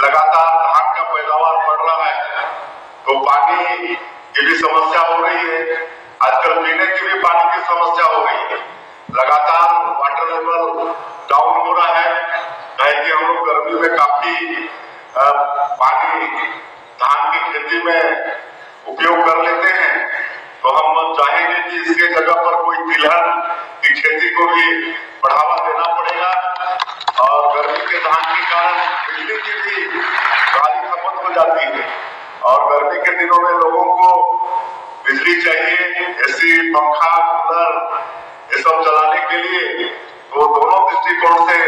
लगातार धान का पैदावार बढ़ रहा है, तो पानी की भी समस्या हो रही है। आजकल पीने की भी पानी की समस्या हो रही है। लगातार वाटर लेवल डाउन हो रहा है, कि हम लोग गर्मी में काफी पानी धान की खेती में उपयोग कर लेते हैं। तो हम चाहेंगे कि इसके जगह पर कोई तिलहन की खेती को भी बढ़ावा देना पड़ेगा। और गर्मी के धान के कारण बिजली की भी भारी खपत हो जाती है, और गर्मी के दिनों में लोगों को बिजली चाहिए, एसी, पंखा, कूलर ये सब चलाने के लिए। तो दोनों दृष्टिकोण से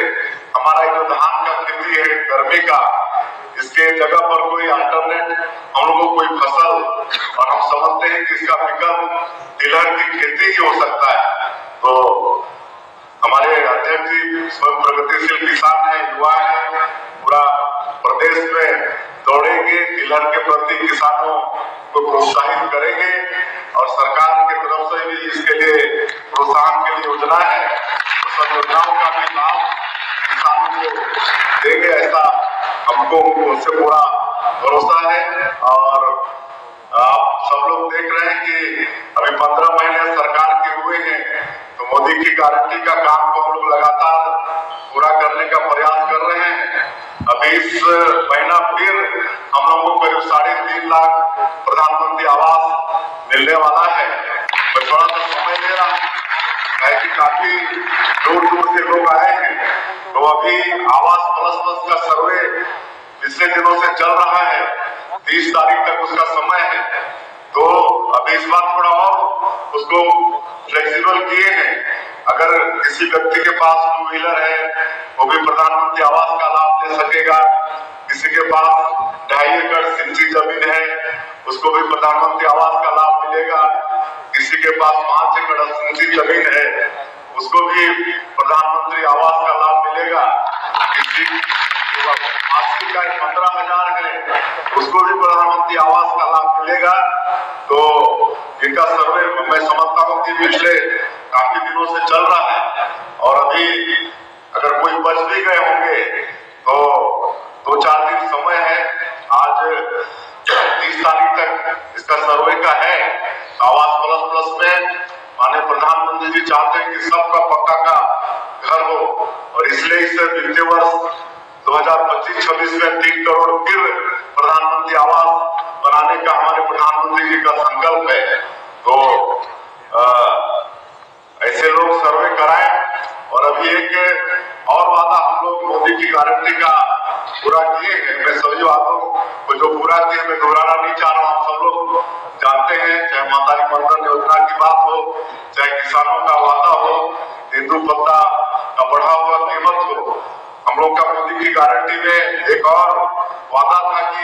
हमारा जो धान का खेती है गर्मी का, इसके जगह पर कोई अल्टरनेट हम लोगों को कोई फसल, और हम समझते हैं कि इसका विकल्प तिलहन की खेती ही हो सकता है। तो हमारे अध्यक्ष जी स्वयं प्रगतिशील किसान है, युवा है, पूरा प्रदेश में दौड़ेंगे, तिलहन के प्रति किसानों को प्रोत्साहित करेंगे, और सरकार की तरफ से भी इसके लिए प्रोत्साहन के लिए योजना है, तो सब योजनाओं का भी लाभ किसानों को देंगे, ऐसा हमको उनसे पूरा भरोसा है। और आप सब लोग देख रहे हैं कि अभी 15 महीने सरकार के हुए हैं, तो मोदी की गारंटी का काम को हम लोग लगातार पूरा करने का प्रयास कर रहे हैं। अभी इस महीना फिर हम लोगों को करीब 3.5 लाख प्रधानमंत्री आवास मिलने वाला है। मैं थोड़ा सा समय दे रहा हूँ, कि काफी दूर दूर से लोग आए हैं। तो अभी आवास प्लस का सर्वे पिछले दिनों से चल रहा है, 30 तारीख तक उसका समय है। तो अभी इस बार थोड़ा और उसको फ्लेक्सिबल किए हैं। अगर किसी व्यक्ति के पास 2 व्हीलर है, वो भी प्रधानमंत्री आवास का लाभ ले सकेगा। किसी के पास 2.5 एकड़ सिंची जमीन है, उसको भी प्रधानमंत्री आवास का लाभ मिलेगा। किसी के पास 5 एकड़ सिंची जमीन है, उसको भी प्रधानमंत्री आवास का लाभ मिलेगा। किसी मासिक आय 15,000 है, उसको भी प्रधानमंत्री आवास का लाभ मिलेगा। तो इनका सर्वे मैं समझता हूँ कि पिछले काफी दिनों से चल रहा है, और अभी अगर कोई बच भी गए होंगे तो 2-4 दिन समय है। आज 30 तारीख तक इसका सर्वे का है। आवास प्लस में माननीय प्रधानमंत्री जी चाहते हैं कि सबका पक्का का घर हो, और इसलिए इस वित्तीय वर्ष 2025-26 में 3 करोड़ फिर प्रधानमंत्री आवास बनाने का हमारे प्रधानमंत्री जी का संकल्प है। तो ऐसे लोग सर्वे कराएं। और अभी एक और वादा हम लोग मोदी की गारंटी का पूरा किए हैं। मैं सभी बातों को जो पूरा किए मैं दोहराना नहीं चाह रहा हूँ, आप सब लोग जानते हैं। चाहे मातारी बंधन योजना की बात हो, चाहे किसानों का वादा हो, हिंदू पत्ता का बढ़ा हुआ कीमत हो, हम लोग का मोदी की गारंटी में एक और वादा था कि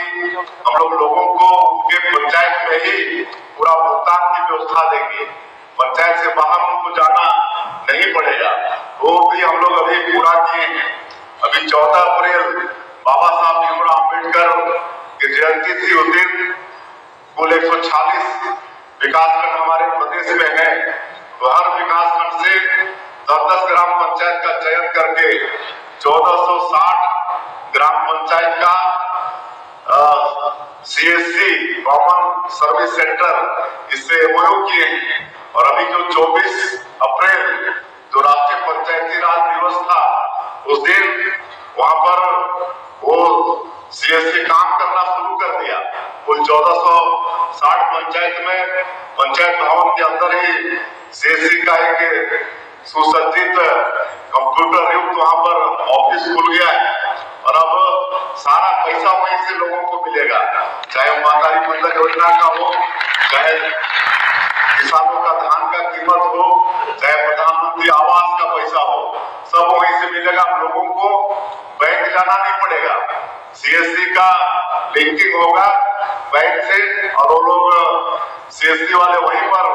हम लोग लोगों को उनके पंचायत में ही पूरा भुगतान की व्यवस्था देंगे, पंचायत से बाहर उनको जाना नहीं पड़ेगा। वो भी हम लोग अभी पूरा किए हैं। अभी 14 अप्रैल बाबा साहब भीमराव अम्बेडकर की जयंती थी, उस दिन कुल 146 विकासखंड हमारे प्रदेश में है। तो हर विकासखंड से 10-10 ग्राम पंचायत का चयन करके 1460 ग्राम पंचायत का CSC कॉमन सर्विस सेंटर इससे एमओयू किए हैं। और अभी जो 24 अप्रैल जो राष्ट्रीय पंचायती राज दिवस था, उस दिन वहां पर वो CSC काम करना शुरू कर दिया। कुल 1460 पंचायत में पंचायत भवन के अंदर ही CSC का एक सुसज्जित कंप्यूटर युक्त वहां पर ऑफिस खुल गया है। और अब सारा पैसा वहीं से लोगों को मिलेगा, चाहे मातारी बंधन योजना का हो, चाहे किसानों का धान का कीमत हो, चाहे प्रधानमंत्री आवास का पैसा हो, सब वहीं से मिलेगा। लोगों को बैंक जाना नहीं पड़ेगा, CSC का लिंकिंग होगा बैंक से, और वो लोग CSC वाले वहीं पर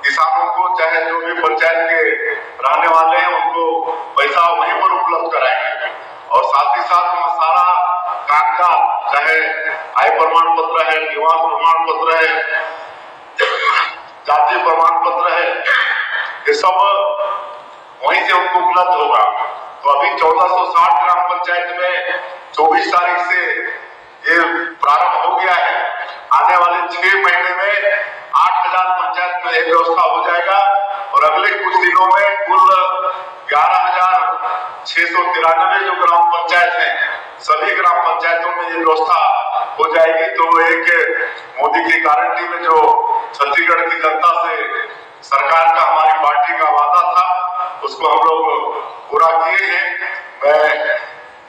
किसानों को, चाहे जो भी पंचायत के रहने वाले हैं, उनको पैसा वहीं पर उपलब्ध कराएंगे। और साथ ही साथ वहाँ सारा कागजात, चाहे आय प्रमाण पत्र है, निवास प्रमाण पत्र है, जाति प्रमाण पत्र है, ये सब वहीं से उनको उपलब्ध होगा। तो अभी 1460 ग्राम पंचायत में 24 तारीख से ये प्रारंभ हो गया है। आने वाले 6 महीने में 8000 पंचायत में ये व्यवस्था हो जाएगा और अगले कुछ दिनों में कुल 11,693 जो ग्राम पंचायत है, सभी ग्राम पंचायतों में ये व्यवस्था हो जाएगी। तो एक मोदी की गारंटी में जो छत्तीसगढ़ की जनता से सरकार का, हमारी पार्टी का वादा था, उसको हम लोग पूरा किए हैं। मैं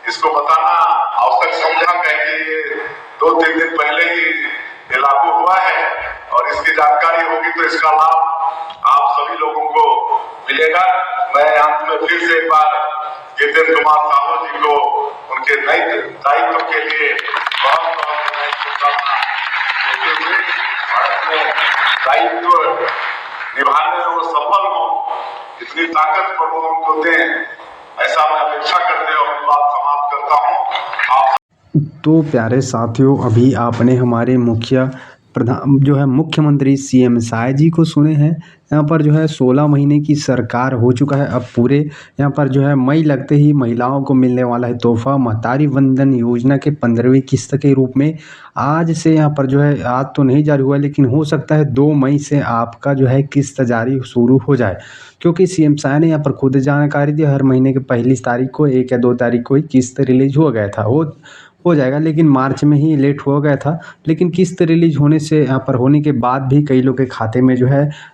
इसको बताना आवश्यक समझा कि 2-3 दिन पहले ही ये लागू हुआ है और इसकी जानकारी होगी तो इसका लाभ आप सभी लोगों को मिलेगा। मैं अंत में फिर से एक बार जितेंद्र कुमार साहू जी को उनके नए दायित्व के लिए बहुत बधाई शुभकामना देते हुए अपने दायित्व निभाने में वो सफल हो, इतनी ताकत प्रभु उनको दें, ऐसा मैं अपेक्षा करते हुए अपनी बात समाप्त करता हूँ। तो प्यारे साथियों, अभी आपने हमारे मुख्यमंत्री सीएम साय जी को सुने हैं। यहाँ पर 16 महीने की सरकार हो चुका है। अब पूरे यहाँ पर मई लगते ही महिलाओं को मिलने वाला है तोहफा। महतारी वंदन योजना के 15वीं किस्त के रूप में आज से यहाँ पर आज तो नहीं जारी हुआ, लेकिन हो सकता है 2 मई से आपका किस्त जारी शुरू हो जाए, क्योंकि सीएम साय ने यहाँ पर खुद जानकारी दी। हर महीने के पहली तारीख को 1 या 2 तारीख को ही किस्त रिलीज हो गया था, हो जाएगा, लेकिन मार्च में ही लेट हो गया था। लेकिन किस्त रिलीज होने से यहाँ पर होने के बाद भी कई लोग के खाते में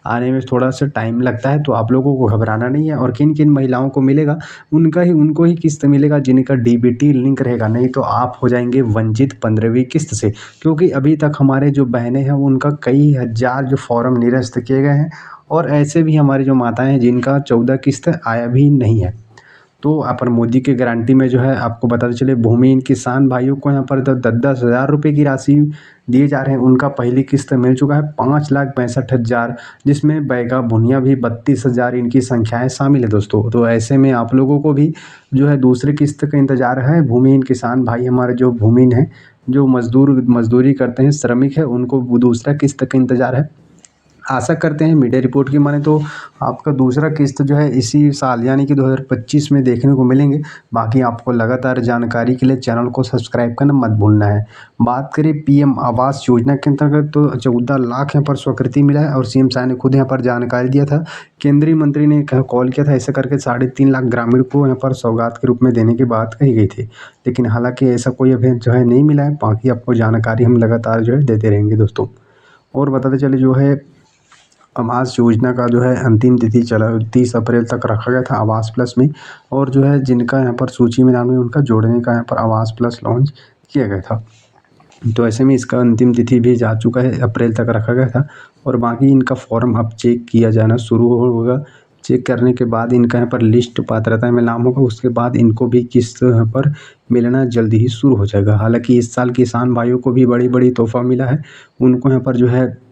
आने में थोड़ा सा टाइम लगता है। तो आप लोगों को घबराना नहीं है। और किन किन महिलाओं को मिलेगा, उनको ही किस्त मिलेगा जिनका डीबीटी लिंक रहेगा, नहीं तो आप हो जाएंगे वंचित 15वीं किस्त से। क्योंकि अभी तक हमारे जो बहनें हैं उनका कई हज़ार जो फॉर्म निरस्त किए गए हैं, और ऐसे भी हमारी जो माताएं हैं जिनका 14 किस्त आया भी नहीं है। तो अपन मोदी के गारंटी में आपको बताते चले, भूमिहीन किसान भाइयों को यहाँ पर 10-10 हज़ार रुपये की राशि दिए जा रहे हैं। उनका पहली किस्त मिल चुका है 5,65,000, जिसमें बैगा भुनिया भी 32,000 इनकी संख्याएं शामिल है दोस्तों। तो ऐसे में आप लोगों को भी दूसरी किस्त का इंतज़ार है। भूमिहीन किसान भाई हमारे जो भूमिहीन हैं, जो मजदूरी करते हैं, श्रमिक है, उनको दूसरा किस्त का इंतज़ार है। आशा करते हैं मीडिया रिपोर्ट की माने तो आपका दूसरा किस्त इसी साल यानी कि 2025 में देखने को मिलेंगे। बाकी आपको लगातार जानकारी के लिए चैनल को सब्सक्राइब करना मत भूलना है। बात करें पीएम आवास योजना के अंतर्गत तो 14 लाख यहाँ पर स्वीकृति मिला है, और सीएम साय ने खुद यहाँ पर जानकारी दिया था। केंद्रीय मंत्री ने कॉल किया था, ऐसा करके 3.5 लाख ग्रामीण को यहाँ पर सौगात के रूप में देने की बात कही गई थी, लेकिन हालांकि ऐसा कोई अभी नहीं मिला है। बाकी आपको जानकारी हम लगातार देते रहेंगे दोस्तों। और बताते चले आवास योजना का अंतिम तिथि 30 अप्रैल तक रखा गया था आवास प्लस में, और जिनका यहाँ पर सूची में नाम है उनका जोड़ने का यहाँ पर आवास प्लस लॉन्च किया गया था। तो ऐसे में इसका अंतिम तिथि भी जा चुका है, अप्रैल तक रखा गया था। और बाकी इनका फॉर्म अब चेक किया जाना शुरू होगा। चेक करने के बाद इनका यहाँ पर लिस्ट पात्रता में नाम होगा, उसके बाद इनको भी किस्त यहाँ पर मिलना जल्दी ही शुरू हो जाएगा। हालांकि इस साल किसान भाइयों को भी बड़ी तोहफा मिला है। उनको यहाँ पर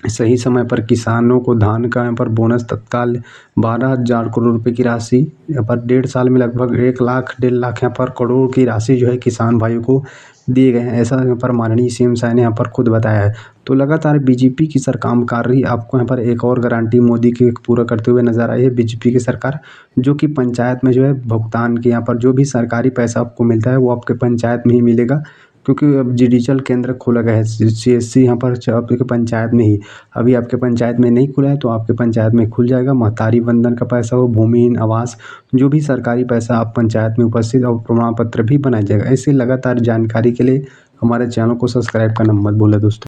सही समय पर किसानों को धान का यहाँ पर बोनस तत्काल 12,000 करोड़ रुपए की राशि यहाँ पर 1.5 साल में लगभग 1 लाख 1.5 लाख यहाँ पर करोड़ की राशि किसान भाइयों को दिए गए हैं। ऐसा यहाँ पर माननीय सीएम साय ने यहाँ पर खुद बताया है। तो लगातार बीजेपी की काम कर रही है। आपको यहाँ पर एक और गारंटी मोदी की पूरा करते हुए नजर आई है बीजेपी की सरकार, जो कि पंचायत में भुगतान के यहाँ पर जो भी सरकारी पैसा आपको मिलता है वो आपके पंचायत में ही मिलेगा। क्योंकि अब डिजिटल केंद्र खोला गया है सीएससी यहाँ पर आपके पंचायत में ही। अभी आपके पंचायत में नहीं खुला है तो आपके पंचायत में खुल जाएगा। महतारी वंदन का पैसा हो, भूमिहीन आवास, जो भी सरकारी पैसा आप पंचायत में उपस्थित और प्रमाण पत्र भी बनाया जाएगा। ऐसे लगातार जानकारी के लिए हमारे चैनल को सब्सक्राइब करना मत भूलें दोस्तों।